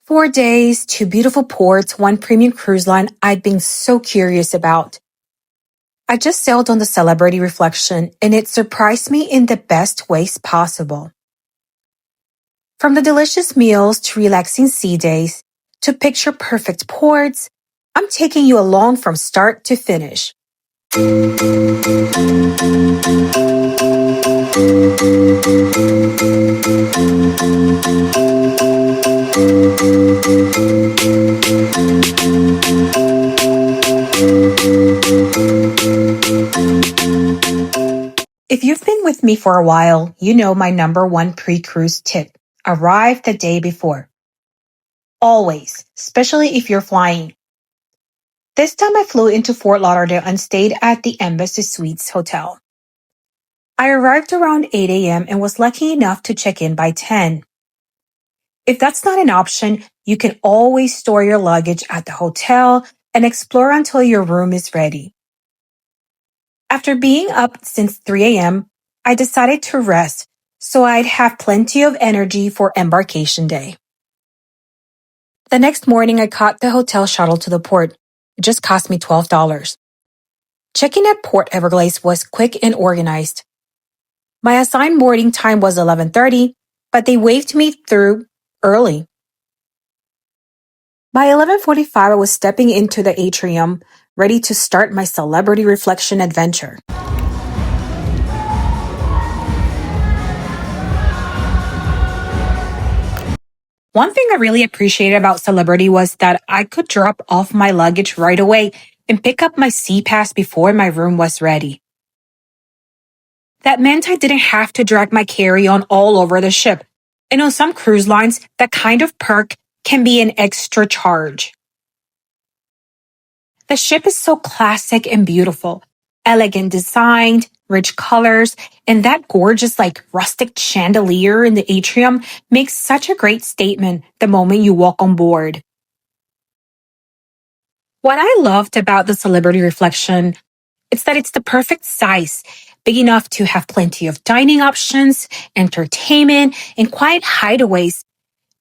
4 days, two beautiful ports, one premium cruise line I'd been so curious about. I just sailed on the Celebrity Reflection, and it surprised me in the best ways possible. From the delicious meals to relaxing sea days to picture-perfect ports, I'm taking you along from start to finish. If you've been with me for a while, you know my number one pre-cruise tip: arrive the day before. Always, especially if you're flying. This time I flew into Fort Lauderdale and stayed at the Embassy Suites Hotel. I arrived around 8 a.m. and was lucky enough to check in by 10. If that's not an option, you can always store your luggage at the hotel and explore until your room is ready. After being up since 3 a.m., I decided to rest so I'd have plenty of energy for embarkation day. The next morning, I caught the hotel shuttle to the port. It just cost me $12. Checking at Port Everglades was quick and organized. My assigned boarding time was 11:30, but they waved me through early. By 11:45, I was stepping into the atrium, ready to start my Celebrity Reflection adventure. One thing I really appreciated about Celebrity was that I could drop off my luggage right away and pick up my sea pass before my room was ready. That meant I didn't have to drag my carry-on all over the ship, and on some cruise lines, that kind of perk can be an extra charge. The ship is so classic and beautiful, elegant designed, rich colors, and that gorgeous rustic chandelier in the atrium makes such a great statement the moment you walk on board. What I loved about the Celebrity Reflection is that it's the perfect size, big enough to have plenty of dining options, entertainment, and quiet hideaways,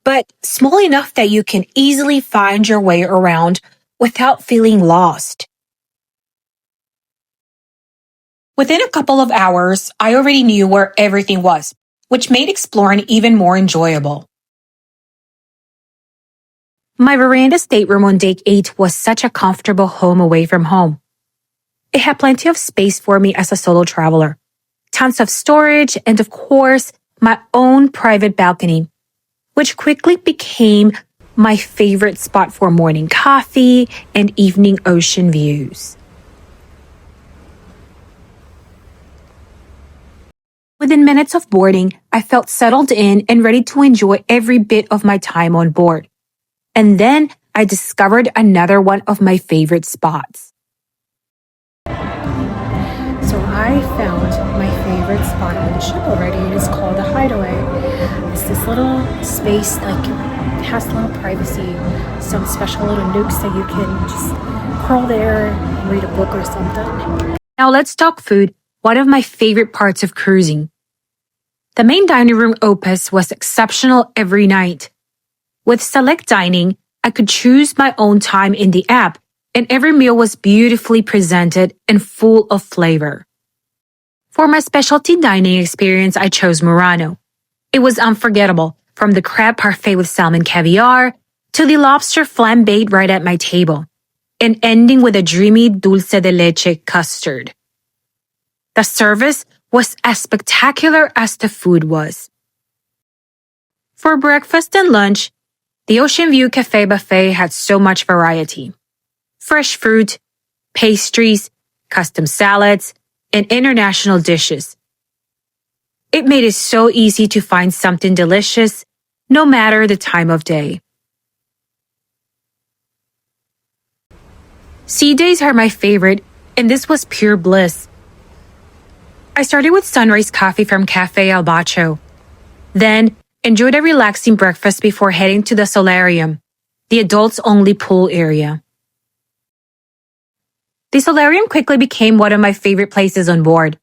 but small enough that you can easily find your way around without feeling lost. Within a couple of hours, I already knew where everything was, which made exploring even more enjoyable. My Veranda stateroom on day 8 was such a comfortable home away from home. It had plenty of space for me as a solo traveler, tons of storage, and of course, my own private balcony, which quickly became my favorite spot for morning coffee and evening ocean views. Within minutes of boarding, I felt settled in and ready to enjoy every bit of my time on board. And then I discovered another one of my favorite spots. So I found my favorite spot on the ship already. It is called the Hideaway. It's this little space, it has a little privacy, some special little nooks that you can just crawl there and read a book or something. Now let's talk food, one of my favorite parts of cruising. The main dining room Opus was exceptional every night. With select dining, I could choose my own time in the app, and every meal was beautifully presented and full of flavor. For my specialty dining experience, I chose Murano. It was unforgettable, from the crab parfait with salmon caviar to the lobster flambéed right at my table, and ending with a dreamy dulce de leche custard. The service was as spectacular as the food was. For breakfast and lunch, the Oceanview Café buffet had so much variety. Fresh fruit, pastries, custom salads, and international dishes. It made it so easy to find something delicious, no matter the time of day. Sea days are my favorite, and this was pure bliss. I started with sunrise coffee from Café Al Bacho. Then, enjoyed a relaxing breakfast before heading to the Solarium, the adults-only pool area. The Solarium quickly became one of my favorite places on board.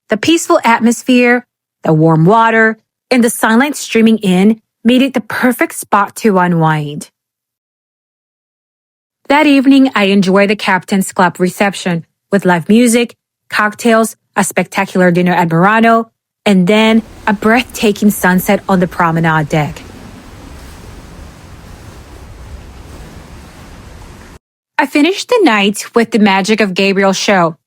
The peaceful atmosphere, the warm water, and the sunlight streaming in made it the perfect spot to unwind. That evening, I enjoyed the Captain's Club reception with live music, cocktails, a spectacular dinner at Murano, and then a breathtaking sunset on the promenade deck. I finished the night with the Magic of Gabriel show.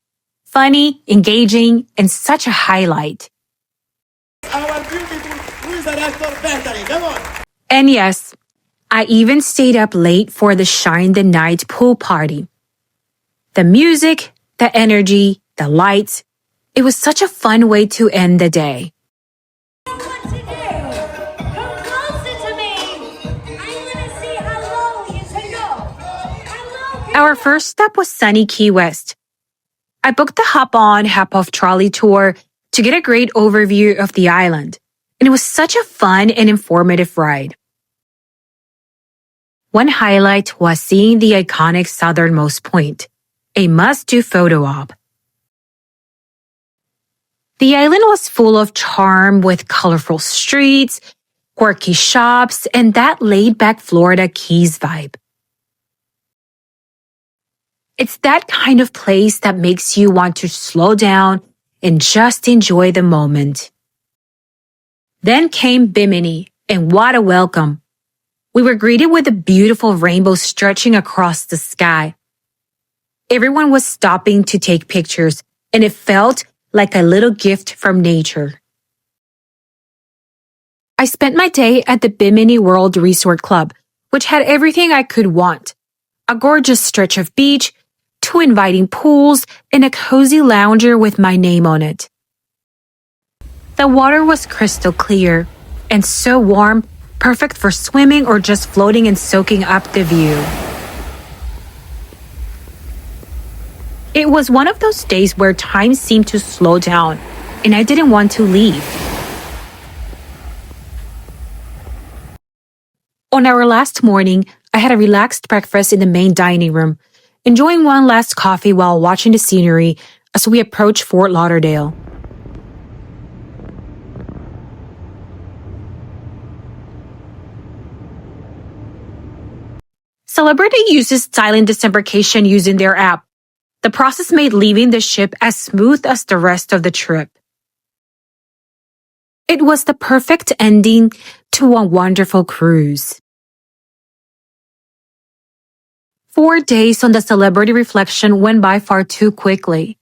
Funny, engaging, and such a highlight. Our beautiful cruise director, Bethany, come on! And yes, I even stayed up late for the Shine the Night pool party. The music, the energy, the lights, it was such a fun way to end the day. Our first stop was sunny Key West. I booked the hop-on, hop-off trolley tour to get a great overview of the island, and it was such a fun and informative ride. One highlight was seeing the iconic southernmost point, a must-do photo op. The island was full of charm with colorful streets, quirky shops, and that laid-back Florida Keys vibe. It's that kind of place that makes you want to slow down and just enjoy the moment. Then came Bimini, and what a welcome. We were greeted with a beautiful rainbow stretching across the sky. Everyone was stopping to take pictures, and it felt like a little gift from nature. I spent my day at the Bimini World Resort Club, which had everything I could want. A gorgeous stretch of beach, 2 inviting pools, and a cozy lounger with my name on it. The water was crystal clear and so warm, perfect for swimming or just floating and soaking up the view. It was one of those days where time seemed to slow down, and I didn't want to leave. On our last morning, I had a relaxed breakfast in the main dining room, enjoying one last coffee while watching the scenery as we approached Fort Lauderdale. Celebrity uses silent disembarkation using their app. The process made leaving the ship as smooth as the rest of the trip. It was the perfect ending to a wonderful cruise. 4 days on the celebrity reflection went by far too quickly,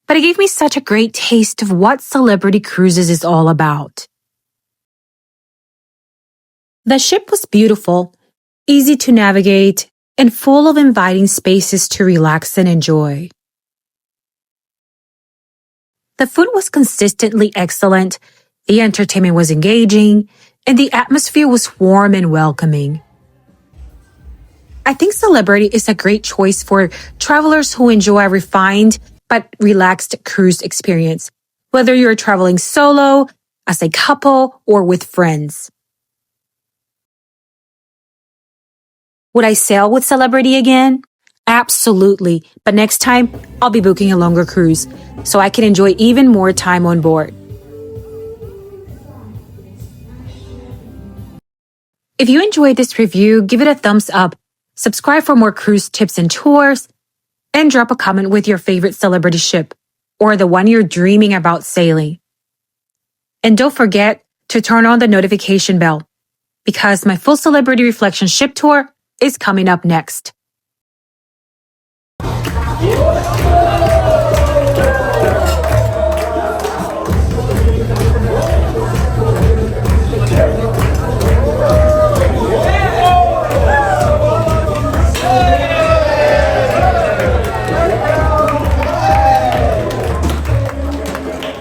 but it gave me such a great taste of what celebrity cruises is all about. The ship was beautiful, easy to navigate, and full of inviting spaces to relax and enjoy. The food was consistently excellent, the entertainment was engaging, and the atmosphere was warm and welcoming. I think Celebrity is a great choice for travelers who enjoy a refined but relaxed cruise experience, whether you're traveling solo, as a couple, or with friends. Would I sail with Celebrity again? Absolutely, but next time I'll be booking a longer cruise so I can enjoy even more time on board. If you enjoyed this review, give it a thumbs up, subscribe for more cruise tips and tours, and drop a comment with your favorite celebrity ship or the one you're dreaming about sailing. And don't forget to turn on the notification bell because my full celebrity reflection ship tour is coming up next.